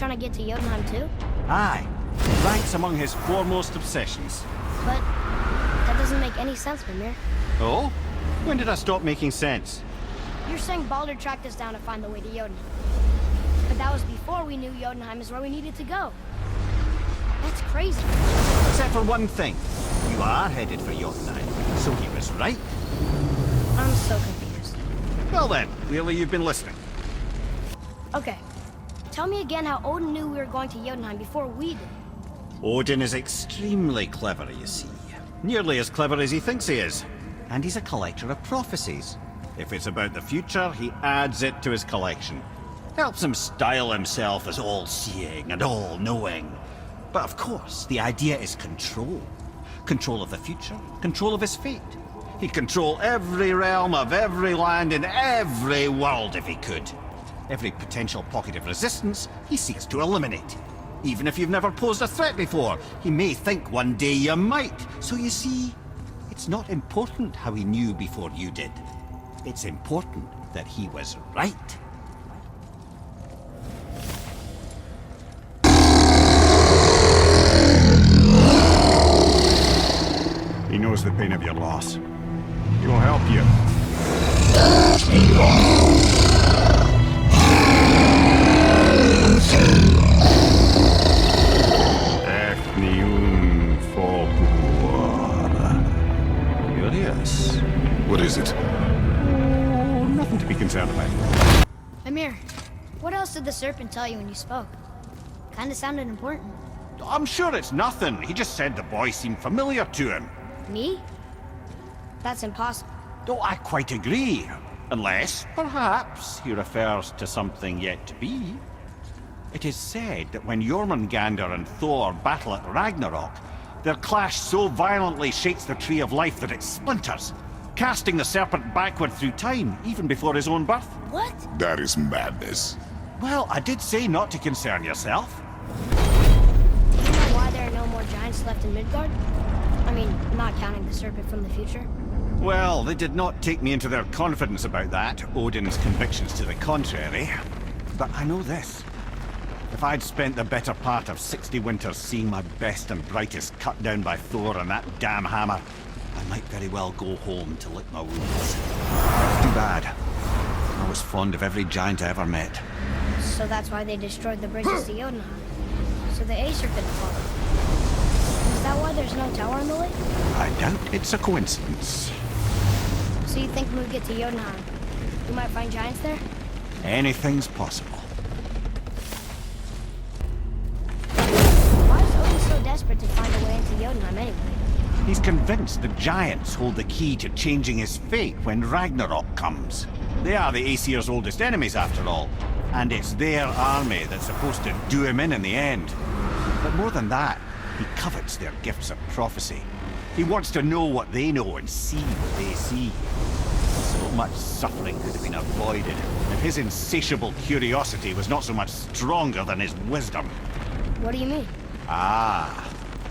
trying to get to Jotunheim too? Aye. It ranks among his foremost obsessions. But that doesn't make any sense, Fenrir. Oh? When did I stop making sense? You're saying Baldur tracked us down to find the way to Jotunheim. But that was before we knew Jotunheim is where we needed to go. That's crazy. Except for one thing. You are headed for Jotunheim, so he was right. I'm so confused. Well then, clearly you've been listening. Okay. Tell me again how Odin knew we were going to Jotunheim before we did. Odin is extremely clever, you see. Nearly as clever as he thinks he is. And he's a collector of prophecies. If it's about the future, he adds it to his collection. Helps him style himself as all-seeing and all-knowing. But of course, the idea is control. Control of the future, control of his fate. He'd control every realm of every land in every world if he could. Every potential pocket of resistance, he seeks to eliminate. Even if you've never posed a threat before, he may think one day you might. So you see, it's not important how he knew before you did. It's important that he was right. He knows the pain of your loss. He will help you. Curious. What is it? Oh, nothing to be concerned about. Amir, what else did the serpent tell you when you spoke? Kinda sounded important. I'm sure it's nothing. He just said the boy seemed familiar to him. Me? That's impossible. Oh, I quite agree. Unless, perhaps, he refers to something yet to be. It is said that when Jormungandr and Thor battle at Ragnarok, their clash so violently shakes the Tree of Life that it splinters, casting the serpent backward through time, even before his own birth. What? That is madness. Well, I did say not to concern yourself. Do you know why there are no more giants left in Midgard? I mean, not counting the serpent from the future. Well, they did not take me into their confidence about that, Odin's convictions to the contrary. But I know this. If I'd spent the better part of 60 winters seeing my best and brightest cut down by Thor and that damn hammer, I might very well go home to lick my wounds. Too bad. I was fond of every giant I ever met. So that's why they destroyed the bridges to Jotunheim. So the Aesir couldn't follow. Is that why there's no tower on the lake? I doubt it's a coincidence. So you think when we get to Jotunheim, we might find giants there? Anything's possible. Why is Odin so desperate to find a way into Jotunheim anyway? He's convinced the giants hold the key to changing his fate when Ragnarok comes. They are the Aesir's oldest enemies, after all. And it's their army that's supposed to do him in the end. But more than that, he covets their gifts of prophecy. He wants to know what they know and see what they see. So much suffering could have been avoided if his insatiable curiosity was not so much stronger than his wisdom. What do you mean? Ah,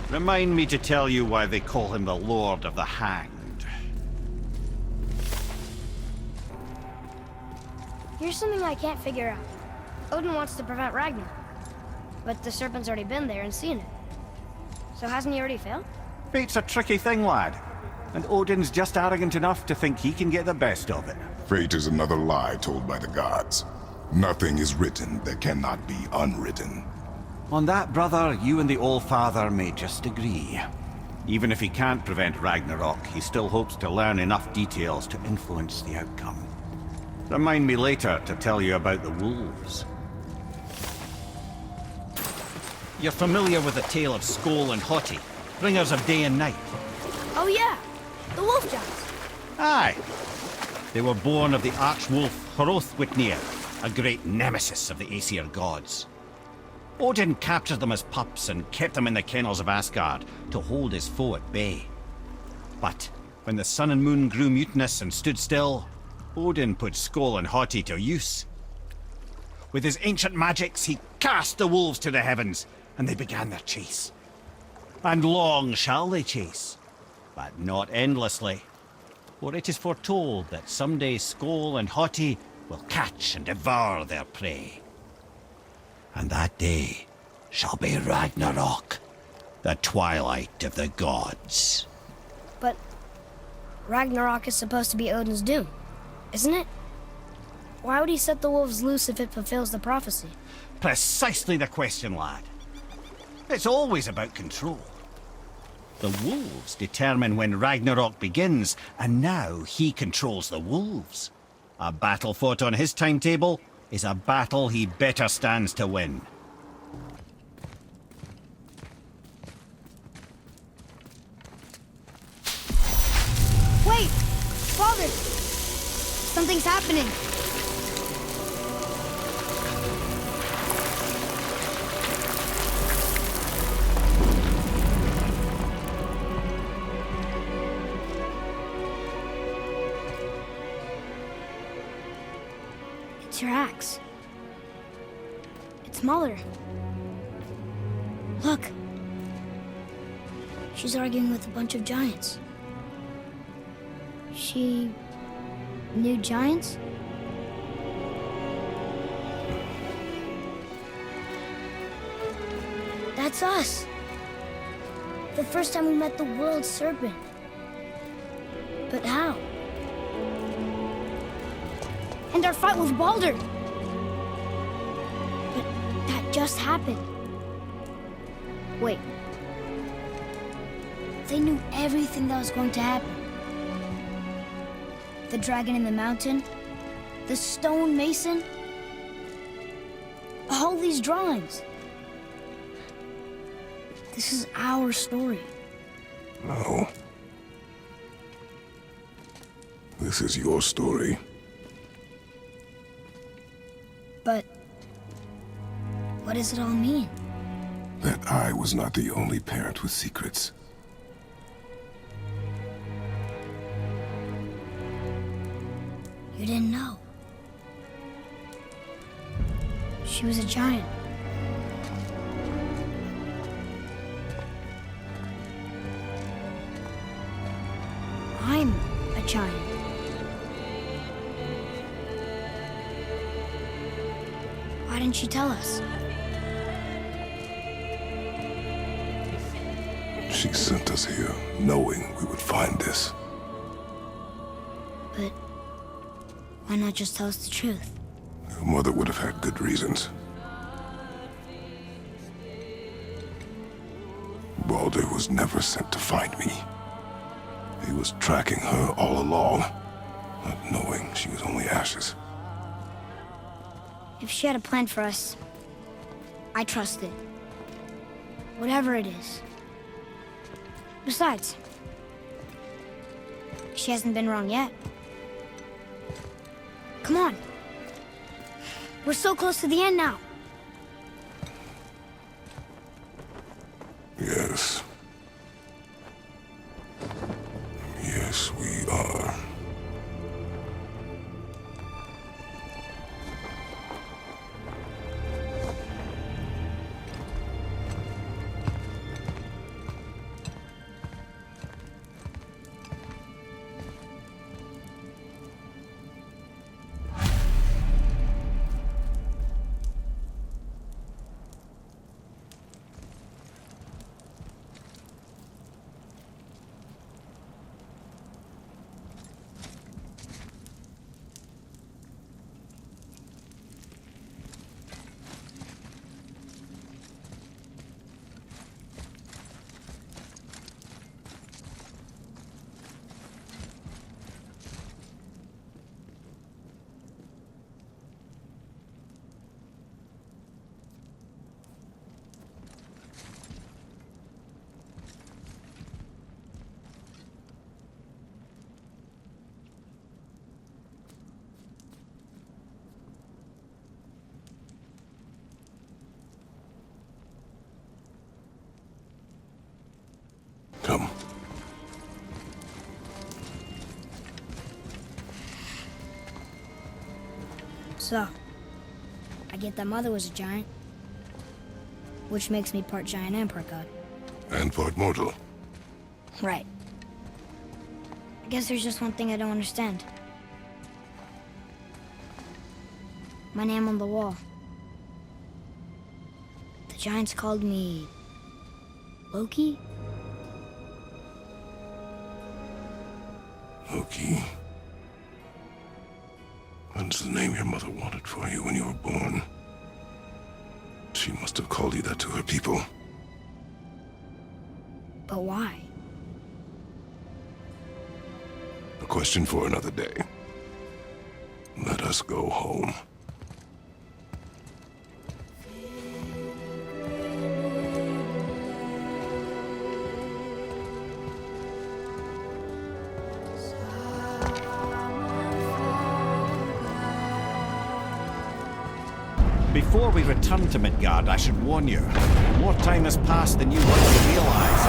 remind me to tell you why they call him the Lord of the Hanged. Here's something I can't figure out. Odin wants to prevent Ragnarok, but the serpent's already been there and seen it. So hasn't he already failed? Fate's a tricky thing, lad. And Odin's just arrogant enough to think he can get the best of it. Fate is another lie told by the gods. Nothing is written that cannot be unwritten. On that, brother, you and the All-Father may just agree. Even if he can't prevent Ragnarok, he still hopes to learn enough details to influence the outcome. Remind me later to tell you about the wolves. You're familiar with the tale of Skoll and Hati, bringers of day and night? Oh yeah, the wolf giants. Aye. They were born of the archwolf Hrothwitnir, a great nemesis of the Aesir gods. Odin captured them as pups and kept them in the kennels of Asgard to hold his foe at bay. But when the sun and moon grew mutinous and stood still, Odin put Skoll and Hati to use. With his ancient magics, he cast the wolves to the heavens, and they began their chase. And long shall they chase, but not endlessly. For it is foretold that someday Skoll and Hati will catch and devour their prey. And that day shall be Ragnarok, the twilight of the gods. But Ragnarok is supposed to be Odin's doom, isn't it? Why would he set the wolves loose if it fulfills the prophecy? Precisely the question, lad. It's always about control. The wolves determine when Ragnarok begins, and now he controls the wolves. A battle fought on his timetable is a battle he better stands to win. Wait! Father! Something's happening! It's your axe. It's smaller. Look! She's arguing with a bunch of giants. She knew giants? That's us. The first time we met the World Serpent. But how? And our fight with Baldur. But that just happened. Wait. They knew everything that was going to happen. The dragon in the mountain, the stone mason, all these drawings. This is our story. No. This is your story. But what does it all mean? That I was not the only parent with secrets. You didn't know. She was a giant. I'm a giant. Why didn't she tell us? She sent us here, knowing we would find this. But why not just tell us the truth? Your mother would have had good reasons. Baldur was never sent to find me. He was tracking her all along, not knowing she was only ashes. If she had a plan for us, I trust it. Whatever it is. Besides, she hasn't been wrong yet. Come on. We're so close to the end now. Yes. Yes, we are. Come. So, I get that Mother was a giant, which makes me part giant and part god. And part mortal. Right. I guess there's just one thing I don't understand. My name on the wall. giants called me... Loki? Loki. That's the name your mother wanted for you when you were born. She must have called you that to her people. But why? A question for another day. Let us go home. Before we return to Midgard, I should warn you. More time has passed than you want to realize.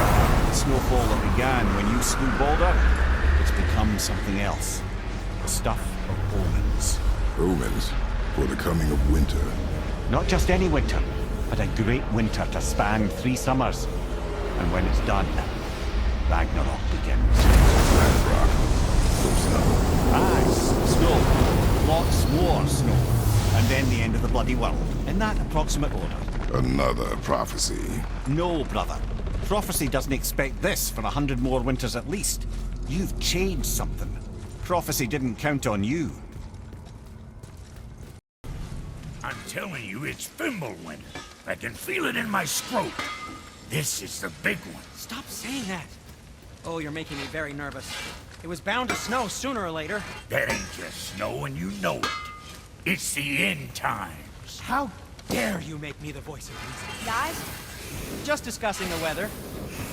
The snowfall that began when you slew Baldr, it's become something else. The stuff of omens. Omens for the coming of winter. Not just any winter, but a great winter to span 3 summers. And when it's done, Ragnarok begins. Ragnarok. No snow. Aye, snow. Lots more snow. And then the end of the bloody world, in that approximate order. Another prophecy. No, brother. Prophecy doesn't expect this for 100 more winters at least. You've changed something. Prophecy didn't count on you. I'm telling you, it's Fimbulwinter. I can feel it in my scrot. This is the big one. Stop saying that. Oh, you're making me very nervous. It was bound to snow sooner or later. That ain't just snow, and you know it. It's the end times. How dare you make me the voice of reason? Guys? Just discussing the weather.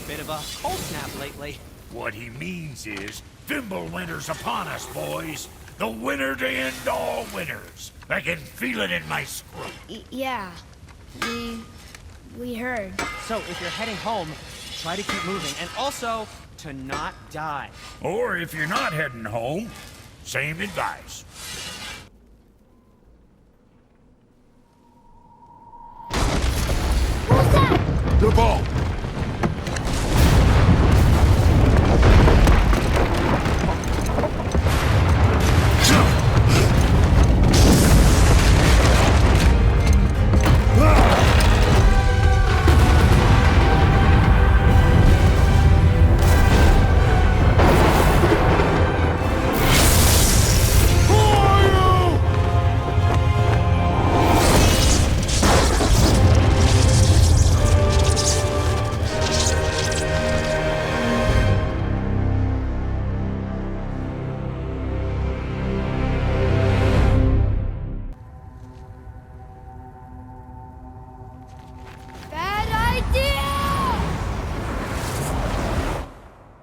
Bit of a cold snap lately. What he means is, Fimbulwinter's upon us, boys. The winter to end all winters. I can feel it in my scrot. Yeah. We heard. So, if you're heading home, try to keep moving. And also, to not die. Or if you're not heading home, same advice. The ball!